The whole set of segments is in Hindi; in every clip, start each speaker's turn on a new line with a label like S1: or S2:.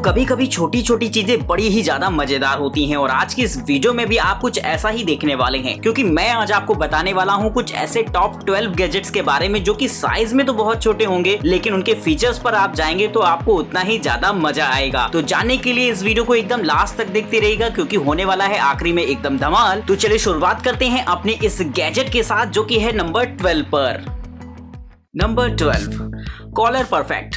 S1: कभी कभी छोटी छोटी चीजें बड़ी ही ज्यादा मजेदार होती हैं और आज की इस वीडियो में भी आप कुछ ऐसा ही देखने वाले हैं, क्योंकि मैं आज आपको बताने वाला हूं कुछ ऐसे टॉप 12 गैजेट्स के बारे में जो कि साइज में तो बहुत छोटे होंगे, लेकिन उनके फीचर्स पर आप जाएंगे तो आपको उतना ही ज्यादा मजा आएगा। तो जानने के लिए इस वीडियो को एकदम लास्ट तक देखते रहिएगा, क्योंकि होने वाला है आखिरी में एकदम धमाल। तो चलिए शुरुआत करते हैं अपने इस गैजेट के साथ, जो कि है नंबर 12 पर। Number 12, collar perfect.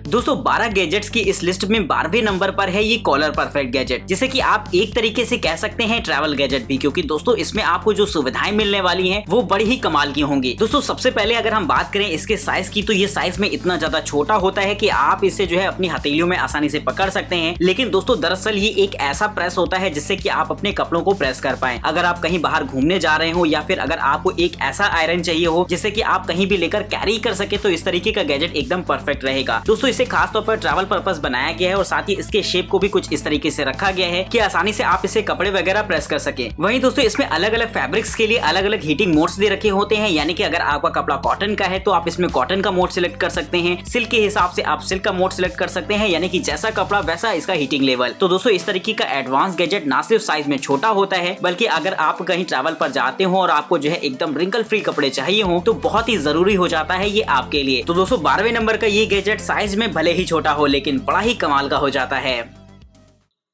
S1: दोस्तों 12 गैजेट्स की इस लिस्ट में 12वें नंबर पर है ये कॉलर परफेक्ट गैजेट, जिसे कि आप एक तरीके से कह सकते हैं ट्रैवल गैजेट भी, क्योंकि दोस्तों इसमें आपको जो सुविधाएं मिलने वाली हैं वो बड़ी ही कमाल की होंगी। दोस्तों सबसे पहले अगर हम बात करें इसके साइज की, तो ये साइज में इतना ज्यादा छोटा होता है कि आप इसे जो है अपनी हथेलियों में आसानी से पकड़ सकते हैं। लेकिन दोस्तों दरअसल ये एक ऐसा प्रेस होता है जिससे कि आप अपने कपड़ों को प्रेस कर पाए। अगर आप कहीं बाहर घूमने जा रहे हो या फिर अगर आपको एक ऐसा आयरन चाहिए हो जिससे कि आप कहीं भी लेकर कैरी कर सके, तो इस तरीके का गैजेट एकदम परफेक्ट रहेगा। दोस्तों इसे खासतौर पर ट्रैवल पर्पस बनाया गया है और साथ ही इसके शेप को भी कुछ इस तरीके से रखा गया है कि आसानी से आप इसे कपड़े वगैरह प्रेस कर सके। वहीं दोस्तों इसमें अलग अलग फैब्रिक्स के लिए अलग अलग हीटिंग मोड्स दे रखे होते हैं, यानी कि अगर आपका कपड़ा कॉटन का है तो आप इसमें कॉटन का मोड सिलेक्ट कर सकते हैं, सिल्क के हिसाब से आप सिल्क का मोड सिलेक्ट कर सकते हैं, यानी कि जैसा कपड़ा वैसा इसका हीटिंग लेवल। तो दोस्तों इस तरीके का एडवांस गैजेट ना सिर्फ साइज में छोटा होता है, बल्कि अगर आप कहीं ट्रैवल पर जाते हो और आपको जो है एकदम रिंकल फ्री कपड़े चाहिए हो तो बहुत ही जरूरी हो जाता है ये आपके लिए। तो दोस्तों 12वें नंबर का ये गैजेट साइज में भले ही छोटा हो लेकिन बड़ा ही कमाल का हो जाता है।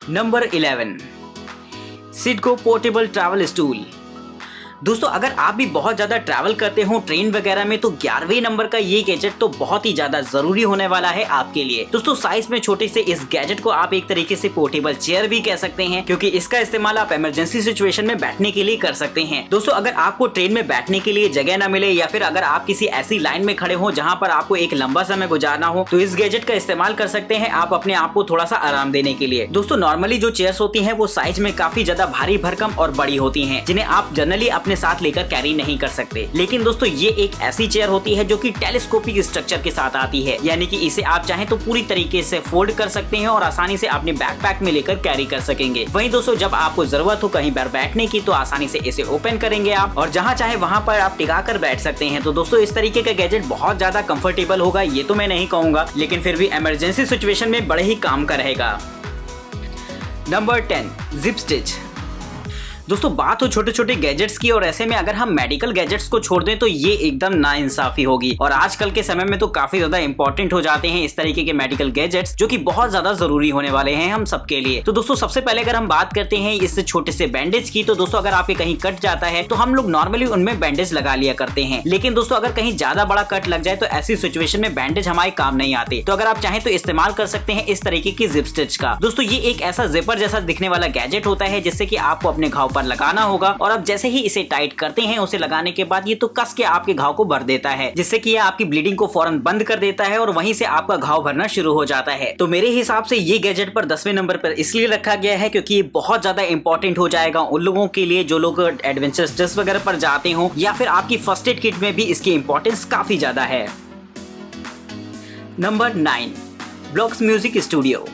S1: Number 11, CIDCO portable travel stool. दोस्तों अगर आप भी बहुत ज्यादा ट्रैवल करते हो ट्रेन वगैरह में, तो 11वें नंबर का ये गैजेट तो बहुत ही ज्यादा जरूरी होने वाला है आपके लिए। दोस्तों साइज में छोटे से इस गैजेट को आप एक तरीके से पोर्टेबल चेयर भी कह सकते हैं, क्योंकि इसका इस्तेमाल आप इमरजेंसी सिचुएशन में बैठने के लिए कर सकते हैं। दोस्तों अगर आपको ट्रेन में बैठने के लिए जगह न मिले या फिर अगर आप किसी ऐसी लाइन में खड़े हो जहाँ पर आपको एक लंबा समय गुजारना हो, तो इस गैजेट का इस्तेमाल कर सकते हैं आप अपने आप को थोड़ा सा आराम देने के लिए। दोस्तों नॉर्मली जो चेयर्स होती है वो साइज में काफी ज्यादा भारी भरकम और बड़ी होती है, जिन्हें आप जनरली अपने साथ लेकर कैरी नहीं कर सकते। लेकिन दोस्तों ये एक ऐसी चेयर होती है जो कि टेलीस्कोपिक स्ट्रक्चर के साथ आती है, यानी कि इसे आप चाहें तो पूरी तरीके से फोल्ड कर सकते हैं और आसानी से अपने बैकपैक में लेकर कैरी कर सकेंगे। वहीं दोस्तों जब आपको जरूरत हो कहीं पर बैठने की, तो आसानी से इसे ओपन करेंगे आप और जहां चाहे वहां पर आप टिका कर बैठ सकते हैं। तो दोस्तों इस तरीके का गैजेट बहुत ज्यादा कंफर्टेबल होगा ये तो मैं नहीं कहूंगा, लेकिन फिर भी इमरजेंसी सिचुएशन में बड़े ही काम का रहेगा। Number 10, zip stitch. दोस्तों बात हो छोटे छोटे गैजेट्स की, और ऐसे में अगर हम मेडिकल गैजेट्स को छोड़ दें तो ये एकदम नाइंसाफी होगी, और आजकल के समय में तो काफी ज्यादा इंपॉर्टेंट हो जाते हैं इस तरीके के मेडिकल गैजेट्स, जो कि बहुत ज्यादा जरूरी होने वाले हैं हम सबके लिए। तो दोस्तों सबसे पहले अगर हम बात करते हैं इस छोटे से बैंडेज की, तो दोस्तों अगर आपके कहीं कट जाता है तो हम लोग नॉर्मली उनमें बैंडेज लगा लिया करते हैं, लेकिन दोस्तों अगर कहीं ज्यादा बड़ा कट लग जाए तो ऐसी सिचुएशन में बैंडेज हमारे काम नहीं आते। तो अगर आप चाहें तो इस्तेमाल कर सकते हैं इस तरीके की जिप स्टिच का। दोस्तों ये एक ऐसा जिपर जैसा दिखने वाला गैजेट होता है जिससे कि आपको अपने घाव पर लगाना होगा, और अब जैसे ही इसे टाइट करते हैं, उसे लगाने के बाद ये तो कस के आपके घाव को भर देता है, जिससे कि ये आपकी ब्लीडिंग को फौरन बंद कर देता है और वहीं से आपका घाव भरना शुरू हो जाता है। तो मेरे हिसाब से ये गैजेट पर 10वें नंबर पर इसलिए रखा गया है क्योंकि ये बहुत ज्यादा इंपॉर्टेंट हो जाएगा उन लोगों के लिए जो लोग एडवेंचरस ट्रिप्स वगैरह पर जाते हो, या फिर आपकी फर्स्ट एड किट में भी इसकी इंपॉर्टेंस काफी ज्यादा है। Number 9, blocks music studio.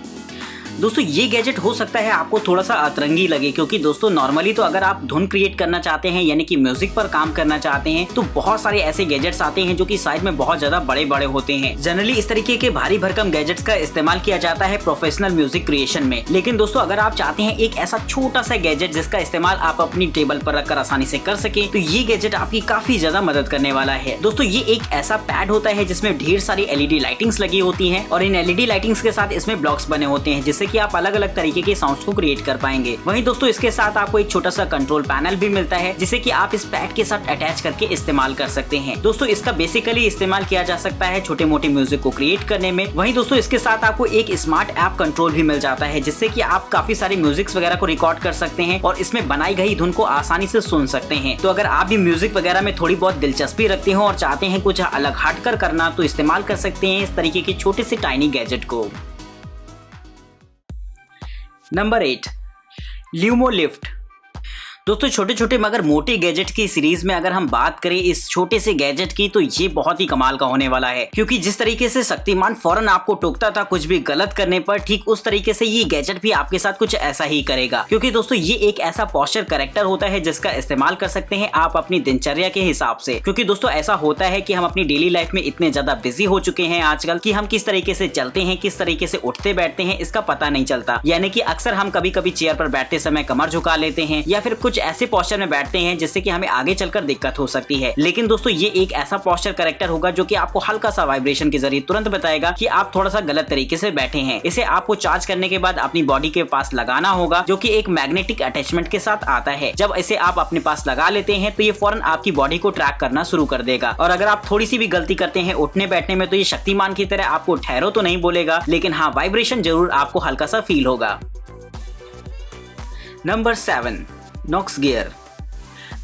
S1: दोस्तों ये गैजेट हो सकता है आपको थोड़ा सा अतरंगी लगे, क्योंकि दोस्तों नॉर्मली तो अगर आप धुन क्रिएट करना चाहते हैं, यानी कि म्यूजिक पर काम करना चाहते हैं, तो बहुत सारे ऐसे गैजेट्स आते हैं जो कि साइज में बहुत ज्यादा बड़े बड़े होते हैं। जनरली इस तरीके के भारी भरकम गैजेट्स का इस्तेमाल किया जाता है प्रोफेशनल म्यूजिक क्रिएशन में। लेकिन दोस्तों अगर आप चाहते हैं एक ऐसा छोटा सा गैजेट जिसका इस्तेमाल आप अपनी टेबल पर रखकर आसानी से कर सके, तो ये गैजेट आपकी काफी ज्यादा मदद करने वाला है। दोस्तों ये एक ऐसा पैड होता है जिसमें ढेर सारी एलईडी लाइटिंग्स लगी होती है, और इन एलईडी लाइटिंग्स के साथ इसमें ब्लॉक्स बने होते हैं, जिससे कि आप अलग अलग तरीके के साउंड्स को क्रिएट कर पाएंगे। वहीं दोस्तों इसके साथ आपको एक छोटा सा कंट्रोल पैनल भी मिलता है, जिसे कि आप इस पैड के साथ अटैच करके इस्तेमाल कर सकते हैं। दोस्तों इसका बेसिकली इस्तेमाल किया जा सकता है छोटे मोटे म्यूजिक को क्रिएट करने में। वहीं दोस्तों इसके साथ आपको एक स्मार्ट ऐप कंट्रोल भी मिल जाता है, जिससे कि आप काफी सारे म्यूजिक्स वगैरह को रिकॉर्ड कर सकते हैं और इसमें बनाई गई धुन को आसानी से सुन सकते हैं। तो अगर आप भी म्यूजिक वगैरह में थोड़ी बहुत दिलचस्पी रखते हो और चाहते हैं कुछ अलग हटकर करना, तो इस्तेमाल कर सकते हैं इस तरीके के छोटे से टाइनी गैजेट को। Number 8, LUMO lift. दोस्तों छोटे छोटे मगर मोटे गैजेट की सीरीज में अगर हम बात करें इस छोटे से गैजेट की, तो ये बहुत ही कमाल का होने वाला है, क्योंकि जिस तरीके से शक्तिमान फौरन आपको टोकता था कुछ भी गलत करने पर, ठीक उस तरीके से ये गैजेट भी आपके साथ कुछ ऐसा ही करेगा। क्योंकि दोस्तों ये एक ऐसा पोस्चर करेक्टर होता है जिसका इस्तेमाल कर सकते हैं आप अपनी दिनचर्या के हिसाब से। क्योंकि दोस्तों ऐसा होता है कि हम अपनी डेली लाइफ में इतने ज्यादा बिजी हो चुके हैं आजकल कि हम किस तरीके से चलते हैं, किस तरीके से उठते बैठते हैं, इसका पता नहीं चलता। यानी कि अक्सर हम कभी कभी चेयर पर बैठते समय कमर झुका लेते हैं या फिर कुछ ऐसे पोस्चर में बैठते हैं जिससे कि हमें आगे चलकर दिक्कत हो सकती है। लेकिन दोस्तों ये एक ऐसा पोस्चर करेक्टर होगा जो कि आपको हल्का सा वाइब्रेशन के जरिए तुरंत बताएगा कि आप थोड़ा सा गलत तरीके से बैठे हैं। इसे आपको चार्ज करने के बाद अपनी बॉडी के पास लगाना होगा, जो कि एक मैग्नेटिक अटैचमेंट के साथ आता है। जब इसे आप अपने पास लगा लेते हैं तो ये फौरन आपकी बॉडी को ट्रैक करना शुरू कर देगा। और अगर आप थोड़ी सी भी गलती करते हैं उठने बैठने में, तो ये शक्तिमान की तरह आपको ठहरो तो नहीं बोलेगा, लेकिन हाँ वाइब्रेशन जरूर आपको हल्का सा फील होगा। Number 7, Knox gear.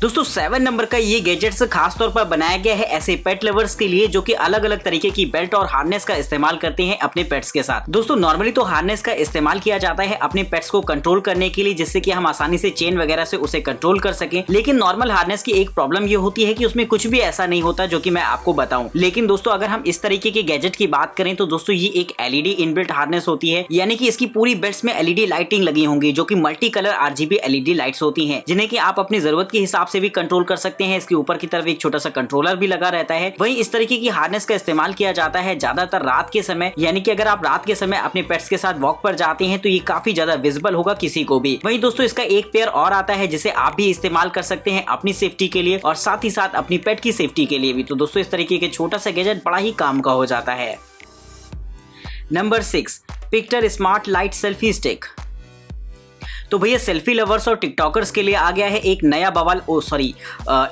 S1: दोस्तों 7 नंबर का ये गैजेट्स खास तौर पर बनाया गया है ऐसे पेट लवर्स के लिए जो कि अलग अलग तरीके की बेल्ट और हार्नेस का इस्तेमाल करते हैं अपने पेट्स के साथ। दोस्तों नॉर्मली तो हार्नेस का इस्तेमाल किया जाता है अपने पेट्स को कंट्रोल करने के लिए, जिससे कि हम आसानी से चेन वगैरह से उसे कंट्रोल कर सकें। लेकिन नॉर्मल हार्नेस की एक प्रॉब्लम ये होती है कि उसमें कुछ भी ऐसा नहीं होता जो कि मैं आपको बताऊं। लेकिन दोस्तों अगर हम इस तरीके के गैजेट की बात करें तो दोस्तों ये एक एलईडी इनबिल्ट हार्नेस होती है, यानी कि इसकी पूरी बेल्ट्स में एलईडी लाइटिंग लगी होंगी जो कि multi colour RGB LED lights होती हैं, जिन्हें कि आप अपनी जरूरत के हिसाब से भी कंट्रोल कर सकते हैं। इसके ऊपर की तरफ एक छोटा सा कंट्रोलर भी लगा रहता है। वहीं इस तरीके की हार्नेस का इस्तेमाल किया जाता है ज्यादातर रात के समय, यानी कि अगर आप रात के समय अपने पेट्स के साथ वॉक पर जाते हैं तो ये काफी ज्यादा विजिबल होगा किसी को भी। वहीं दोस्तों इसका एक पेयर और आता है जिसे आप भी इस्तेमाल कर सकते हैं अपनी सेफ्टी के लिए और साथ ही साथ अपनी पेट की सेफ्टी के लिए भी। तो दोस्तों इस तरीके के छोटा सा गैजेट बड़ा ही काम का हो जाता है। Number 6, Pictor smart light selfie stick. तो भैया सेल्फी लवर्स और टिकटॉकर्स के लिए आ गया है एक नया बवाल,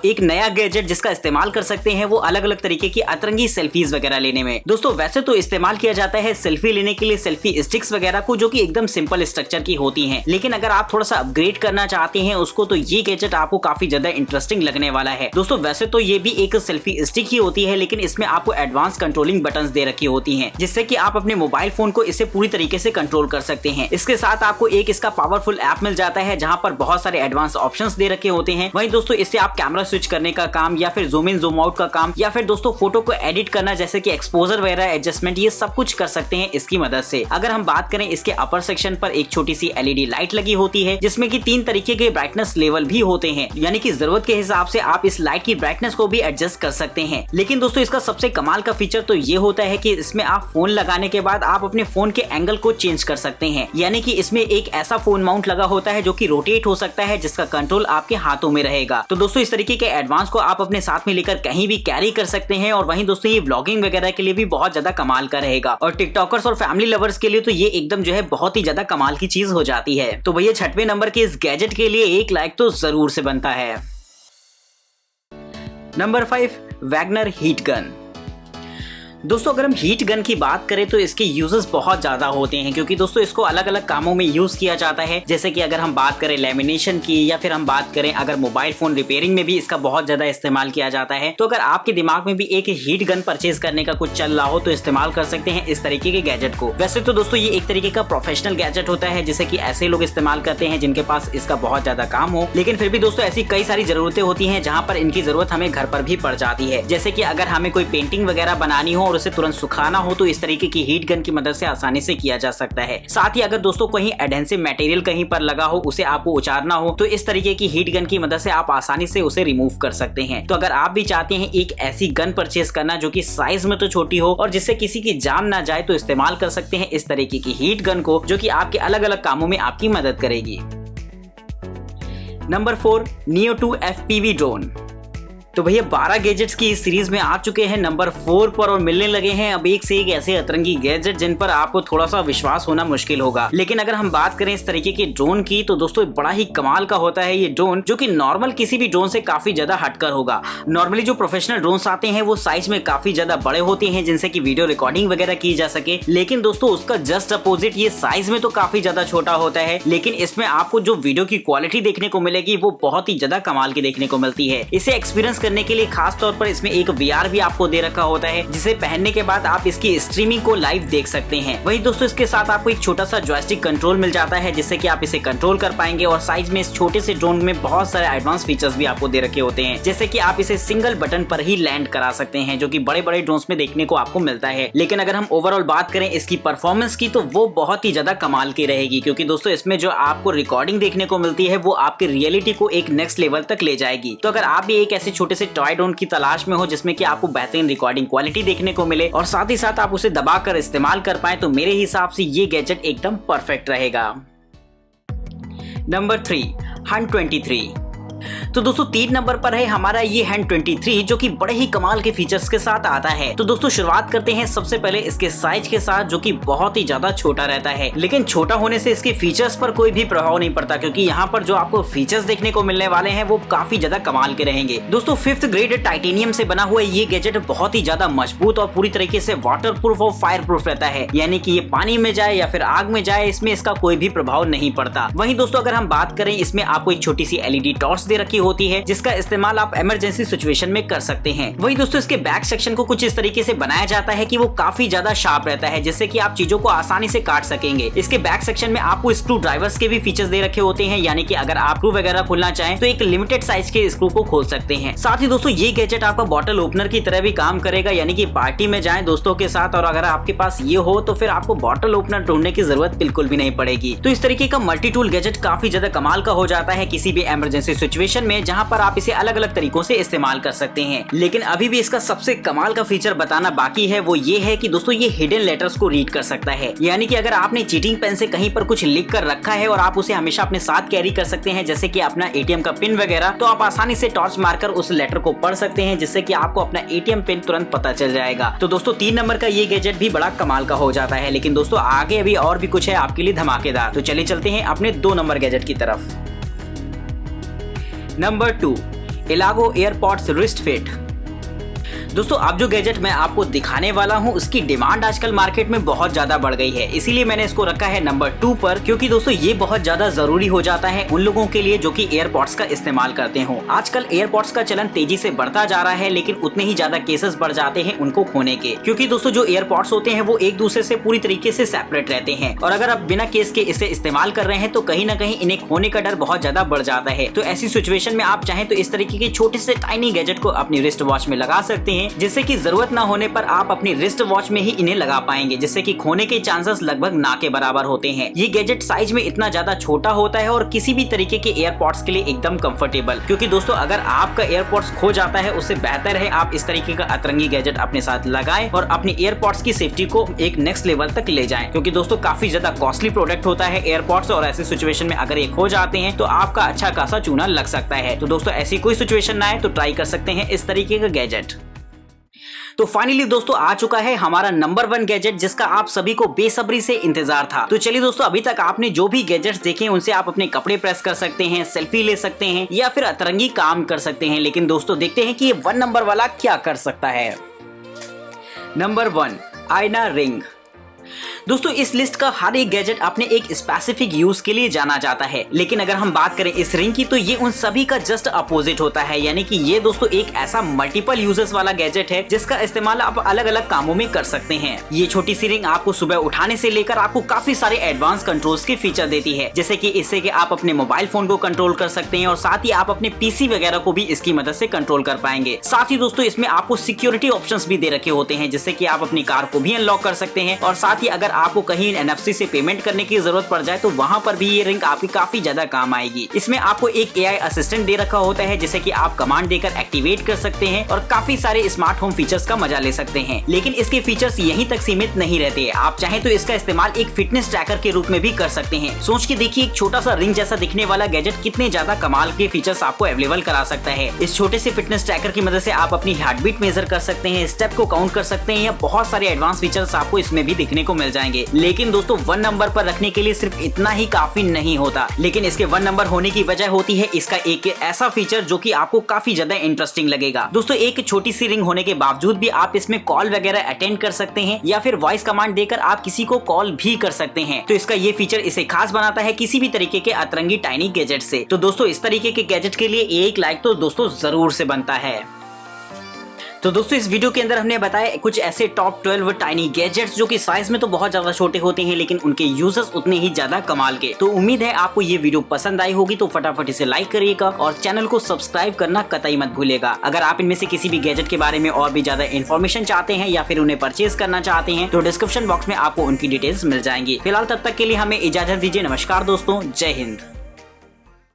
S1: एक नया गैजेट जिसका इस्तेमाल कर सकते हैं वो अलग अलग तरीके की अतरंगी सेल्फीज वगैरह लेने में। दोस्तों वैसे तो इस्तेमाल किया जाता है सेल्फी लेने के लिए सेल्फी स्टिक्स वगैरह को, जो कि एकदम सिंपल स्ट्रक्चर की होती हैं। लेकिन अगर आप थोड़ा सा अपग्रेड करना चाहते हैं उसको, तो ये गैजेट आपको काफी ज्यादा इंटरेस्टिंग लगने वाला है। दोस्तों वैसे तो ये भी एक सेल्फी स्टिक ही होती है, लेकिन इसमें आपको एडवांस कंट्रोलिंग बटन्स दे रखी होती हैं, जिससे कि आप अपने मोबाइल फोन को इससे पूरी तरीके से कंट्रोल कर सकते हैं। इसके साथ आपको एक इसका पावरफुल ऐप मिल जाता है जहां पर बहुत सारे एडवांस ऑप्शंस दे रखे होते हैं। वहीं दोस्तों इससे आप कैमरा स्विच करने का काम या फिर जूम इन जूम आउट का काम या फिर दोस्तों फोटो को एडिट करना जैसे कि एक्सपोजर वगैरह एडजस्टमेंट, ये सब कुछ कर सकते हैं इसकी मदद से। अगर हम बात करें इसके अपर सेक्शन पर एक छोटी सी एलईडी लाइट लगी होती है जिसमें कि 3 तरीके के ब्राइटनेस लेवल भी होते हैं, यानी कि जरूरत के हिसाब से आप इस लाइट की ब्राइटनेस को भी एडजस्ट कर सकते हैं। लेकिन दोस्तों इसका सबसे कमाल का फीचर तो ये होता है कि इसमें आप फोन लगाने के बाद आप अपने फोन के एंगल को चेंज कर सकते हैं, यानी कि इसमें एक ऐसा फोन माउंट लगा होता है जो कि रोटेट हो सकता है, जिसका कंट्रोल आपके हाथों में रहेगा। तो दोस्तों इस तरीके के एडवांस को आप अपने साथ में लेकर कहीं भी कैरी कर सकते हैं। और वहीं दोस्तों ये व्लॉगिंग वगैरह के लिए भी बहुत ज्यादा कमाल का रहेगा, और टिकटॉकर्स और फैमिली लवर्स के लिए तो ये एकदम जो है बहुत ही ज्यादा कमाल की चीज हो जाती है। तो भैया 6वें नंबर के इस गैजेट के लिए एक लाइक तो जरूर से बनता है। Number 5, Wagner heat gun. दोस्तों अगर हम हीट गन की बात करें तो इसके यूजेस बहुत ज्यादा होते हैं, क्योंकि दोस्तों इसको अलग अलग कामों में यूज किया जाता है। जैसे कि अगर हम बात करें लेमिनेशन की, या फिर हम बात करें अगर मोबाइल फोन रिपेयरिंग में भी इसका बहुत ज्यादा इस्तेमाल किया जाता है। तो अगर आपके दिमाग में भी एक हीट गन परचेज करने का कुछ चल रहा हो तो इस्तेमाल कर सकते हैं इस तरीके के गैजेट को। वैसे तो दोस्तों ये एक तरीके का प्रोफेशनल गैजेट होता है जिसे कि ऐसे लोग इस्तेमाल करते हैं जिनके पास इसका बहुत ज्यादा काम हो, लेकिन फिर भी दोस्तों ऐसी कई सारी जरूरतें होती है जहाँ पर इनकी जरूरत हमें घर पर भी पड़ जाती है। जैसे कि अगर हमें कोई पेंटिंग वगैरह बनानी हो और उसे तुरंत सुखाना हो तो इस तरीके की हीट गन की मदद से आसानी से किया जा सकता है। साथ ही अगर दोस्तों कहीं एडहेसिव मटेरियल कहीं पर लगा हो, उसे आपको उचारना हो, तो इस तरीके की हीट गन की मदद से आप आसानी से उसे रिमूव कर सकते हैं। तो अगर आप भी चाहते हैं एक ऐसी गन परचेज करना जो कि साइज में तो छोटी हो और जिससे किसी की जान ना जाए, तो इस्तेमाल कर सकते हैं इस तरीके की हीट गन को, जो कि आपके अलग अलग कामों में आपकी मदद करेगी। Number 4, neo 2 FPV drone. तो भैया 12 गैजेट्स की इस सीरीज में आ चुके हैं नंबर 4 पर और मिलने लगे हैं अब एक से एक ऐसे अतरंगी गैजेट जिन पर आपको थोड़ा सा विश्वास होना मुश्किल होगा। लेकिन अगर हम बात करें इस तरीके के ड्रोन की, तो दोस्तों बड़ा ही कमाल का होता है ये ड्रोन, जो कि नॉर्मल किसी भी ड्रोन से काफी ज्यादा हटकर होगा। नॉर्मली जो प्रोफेशनल ड्रोन्स आते हैं वो साइज में काफी ज्यादा बड़े होते हैं जिनसे कि वीडियो रिकॉर्डिंग वगैरह की जा सके, लेकिन दोस्तों उसका जस्ट अपोजिट ये साइज में तो काफी ज्यादा छोटा होता है, लेकिन इसमें आपको जो वीडियो की क्वालिटी देखने को मिलेगी वो बहुत ही ज्यादा कमाल की देखने को मिलती है। इसे एक्सपीरियंस करने के लिए खास तौर पर इसमें एक VR भी आपको दे रखा होता है, जिसे पहनने के बाद आप इसकी स्ट्रीमिंग को लाइव देख सकते हैं। वहीं दोस्तों इसके साथ आपको एक छोटा सा जॉयस्टिक कंट्रोल मिल जाता है, जिससे कि आप इसे कंट्रोल कर पाएंगे। और साइज में इस छोटे से ड्रोन में बहुत सारे एडवांस फीचर्स भी आपको दे रखे होते हैं, जैसे कि आप इसे सिंगल बटन पर ही लैंड करा सकते हैं, जो कि बड़े बड़े ड्रोन्स में देखने को आपको मिलता है। लेकिन अगर हम ओवरऑल बात करें इसकी परफॉर्मेंस की, तो वो बहुत ही ज्यादा कमाल की रहेगी, क्योंकि दोस्तों इसमें जो आपको रिकॉर्डिंग देखने को मिलती है वो आपकी रियलिटी को एक नेक्स्ट लेवल तक ले जाएगी। तो अगर आप भी एक ऐसे छोटे से टॉय ड्रोन की तलाश में हो जिसमें कि आपको बेहतरीन रिकॉर्डिंग क्वालिटी देखने को मिले और साथ ही साथ आप उसे दबाकर इस्तेमाल कर पाए, तो मेरे हिसाब से ये गैजेट एकदम परफेक्ट रहेगा। Number 3, Hunt 23। तो दोस्तों 3 नंबर पर है हमारा ये हंट 23, जो कि बड़े ही कमाल के फीचर्स के साथ आता है। तो दोस्तों शुरुआत करते हैं सबसे पहले इसके साइज के साथ, जो कि बहुत ही ज्यादा छोटा रहता है। लेकिन छोटा होने से इसके फीचर्स पर कोई भी प्रभाव नहीं पड़ता, क्योंकि यहाँ पर जो आपको फीचर्स देखने को मिलने वाले हैं वो काफी ज्यादा कमाल के रहेंगे। दोस्तों 5th ग्रेड टाइटेनियम से बना हुआ ये गैजेट बहुत ही ज्यादा मजबूत और पूरी तरीके से वाटर प्रूफ और फायर प्रूफ रहता है, यानी कि ये पानी में जाए या फिर आग में जाए, इसमें इसका कोई भी प्रभाव नहीं पड़ता। वहीं दोस्तों अगर हम बात करें, इसमें आपको एक छोटी सी LED टॉर्च दे रखी होती है, जिसका इस्तेमाल आप इमरजेंसी सिचुएशन में कर सकते हैं। वही दोस्तों इसके बैक सेक्शन को कुछ इस तरीके से बनाया जाता है कि वो काफी ज्यादा शार्प रहता है, जिससे कि आप चीजों को आसानी से काट सकेंगे। इसके बैक सेक्शन में आपको स्क्रू ड्राइवर्स के भी फीचर्स दे रखे होते हैं, यानी कि अगर आप स्क्रू वगैरह खोलना चाहें तो एक लिमिटेड साइज के स्क्रू को खोल सकते हैं। साथ ही दोस्तों ये गैजेट आपका बॉटल ओपनर की तरह भी काम करेगा, यानी कि पार्टी में जाएं दोस्तों के साथ और अगर आपके पास ये हो तो फिर आपको बॉटल ओपनर ढूंढने की जरूरत बिल्कुल भी नहीं पड़ेगी। तो इस तरीके का मल्टी टूल गैजेट काफी ज्यादा कमाल का हो जाता है किसी भी इमरजेंसी सिचुएशन में, जहां पर आप इसे अलग अलग तरीकों से इस्तेमाल कर सकते हैं। लेकिन अभी भी इसका सबसे कमाल का फीचर बताना बाकी है, वो ये है कि दोस्तों ये हिडन लेटर्स को रीड कर सकता है, यानी कि अगर आपने चीटिंग पेन से कहीं पर कुछ लिख कर रखा है और आप उसे हमेशा अपने साथ कैरी कर सकते हैं, जैसे कि अपना ATM का पिन वगैरह, तो आप आसानी से टॉर्च मारकर उस लेटर को पढ़ सकते हैं, जिससे कि आपको अपना ATM पिन तुरंत पता चल जाएगा। तो दोस्तों 3 नंबर का ये गैजेट भी बड़ा कमाल का हो जाता है। लेकिन दोस्तों आगे अभी और भी कुछ है आपके लिए धमाकेदार, तो चलिए चलते हैं अपने 2 नंबर गैजेट की तरफ। Number 2, Elago AirPods wrist fit. दोस्तों अब जो गैजेट मैं आपको दिखाने वाला हूं उसकी डिमांड आजकल मार्केट में बहुत ज्यादा बढ़ गई है, इसीलिए मैंने इसको रखा है नंबर 2 पर, क्योंकि दोस्तों ये बहुत ज्यादा जरूरी हो जाता है उन लोगों के लिए जो कि एयरपॉड्स का इस्तेमाल करते हो। आजकल एयरपॉड्स का चलन तेजी से बढ़ता जा रहा है, लेकिन उतने ही ज्यादा केसेस बढ़ जाते हैं उनको खोने के, क्योंकि दोस्तों जो एयरपॉड्स होते हैं वो एक दूसरे से पूरी तरीके से सेपरेट रहते हैं और अगर आप बिना केस के इसे इस्तेमाल कर रहे हैं तो कहीं ना कहीं इन्हें खोने का डर बहुत ज्यादा बढ़ जाता है। तो ऐसी सिचुएशन में आप चाहें तो इस तरीके के छोटे से टाइनी गैजेट को अपनी रिस्ट वॉच में लगा सकते हैं, जिससे कि जरूरत ना होने पर आप अपनी रिस्ट वॉच में ही इन्हें लगा पाएंगे, जिससे कि खोने के चांसेस लगभग ना के बराबर होते हैं। ये गैजेट साइज में इतना ज्यादा छोटा होता है और किसी भी तरीके के एयरपॉड्स के लिए एकदम कंफर्टेबल, क्योंकि दोस्तों अगर आपका एयरपॉड्स खो जाता है उससे बेहतर है आप इस तरीके का अतरंगी गैजेट अपने साथ लगाएं और अपनी एयरपॉड्स की सेफ्टी को एक नेक्स्ट लेवल तक ले जाएं, क्योंकि दोस्तों काफी ज्यादा कॉस्टली प्रोडक्ट होता है एयरपॉड्स और ऐसी सिचुएशन में अगर ये खो जाते हैं तो आपका अच्छा खासा चूना लग सकता है। तो दोस्तों ऐसी कोई सिचुएशन ना आए तो ट्राई कर सकते हैं इस तरीके का गैजेट। तो फाइनली दोस्तों आ चुका है हमारा नंबर 1 गैजेट, जिसका आप सभी को बेसब्री से इंतजार था। तो चलिए दोस्तों अभी तक आपने जो भी गैजेट्स देखे उनसे आप अपने कपड़े प्रेस कर सकते हैं, सेल्फी ले सकते हैं या फिर अतरंगी काम कर सकते हैं, लेकिन दोस्तों देखते हैं कि ये 1 नंबर वाला क्या कर सकता है। नंबर 1, आईना रिंग। दोस्तों इस लिस्ट का हर एक गैजेट अपने एक स्पेसिफिक यूज के लिए जाना जाता है, लेकिन अगर हम बात करें इस रिंग की तो ये उन सभी का जस्ट अपोजिट होता है, यानी कि ये दोस्तों एक ऐसा मल्टीपल यूजर्स वाला गैजेट है जिसका इस्तेमाल आप अलग अलग कामों में कर सकते हैं। ये छोटी सी रिंग आपको सुबह उठाने से लेकर आपको काफी सारे एडवांस कंट्रोल्स के फीचर देती है, जैसे कि इससे कि आप अपने मोबाइल फोन को कंट्रोल कर सकते हैं और साथ ही आप अपने PC वगैरह को भी इसकी मदद से कंट्रोल कर पाएंगे। साथ ही दोस्तों इसमें आपको सिक्योरिटी ऑप्शंस भी दे रखे होते हैं, जिससे कि आप अपनी कार को भी अनलॉक कर सकते हैं और साथ ही अगर आपको कहीं NFC से पेमेंट करने की जरूरत पड़ जाए तो वहां पर भी ये रिंग आपकी काफी ज्यादा काम आएगी। इसमें आपको एक AI असिस्टेंट दे रखा होता है, जिसे कि आप कमांड देकर एक्टिवेट कर सकते हैं और काफी सारे स्मार्ट होम फीचर्स का मजा ले सकते हैं। लेकिन इसके फीचर्स यहीं तक सीमित नहीं रहते, आप चाहें तो इसका इस्तेमाल एक फिटनेस ट्रैकर के रूप में भी कर सकते हैं। सोच के देखिए एक छोटा सा रिंग जैसा दिखने वाला गैजेट कितने ज्यादा कमाल के फीचर्स आपको अवेलेबल करा सकता है। इस छोटे से फिटनेस ट्रैकर की मदद से आप अपनी हार्ट बीट मेजर कर सकते हैं, स्टेप को काउंट कर सकते हैं या बहुत सारे एडवांस फीचर्स आपको इसमें भी दिखने को मिल जाएंगे। लेकिन दोस्तों 1 नंबर पर रखने के लिए सिर्फ इतना ही काफी नहीं होता, लेकिन इसके 1 नंबर होने की वजह होती है इसका एक ऐसा फीचर जो कि आपको काफी ज्यादा इंटरेस्टिंग लगेगा। दोस्तों एक छोटी सी रिंग होने के बावजूद भी आप इसमें कॉल वगैरह अटेंड कर सकते हैं या फिर वॉइस कमांड देकर आप किसी को कॉल भी कर सकते हैं। तो इसका ये फीचर इसे खास बनाता है किसी भी तरीके के अतरंगी टाइनी गैजेट से। तो दोस्तों इस तरीके के गैजेट के लिए एक लाइक तो दोस्तों जरूर से बनता है। तो दोस्तों इस वीडियो के अंदर हमने बताया कुछ ऐसे टॉप 12 टाइनी गैजेट्स जो कि साइज में तो बहुत ज्यादा छोटे होते हैं लेकिन उनके यूजर्स उतने ही ज्यादा कमाल के। तो उम्मीद है आपको ये वीडियो पसंद आई होगी, तो फटाफट इसे लाइक करिएगा और चैनल को सब्सक्राइब करना कतई मत भूलिएगा। अगर आप इनमें से किसी भी गैजेट के बारे में और भी ज्यादा इन्फॉर्मेशन चाहते हैं या फिर उन्हें परचेज करना चाहते हैं तो डिस्क्रिप्शन बॉक्स में आपको उनकी डिटेल्स मिल जाएंगी। फिलहाल तब तक के लिए हमें इजाजत दीजिए। नमस्कार दोस्तों, जय हिंद।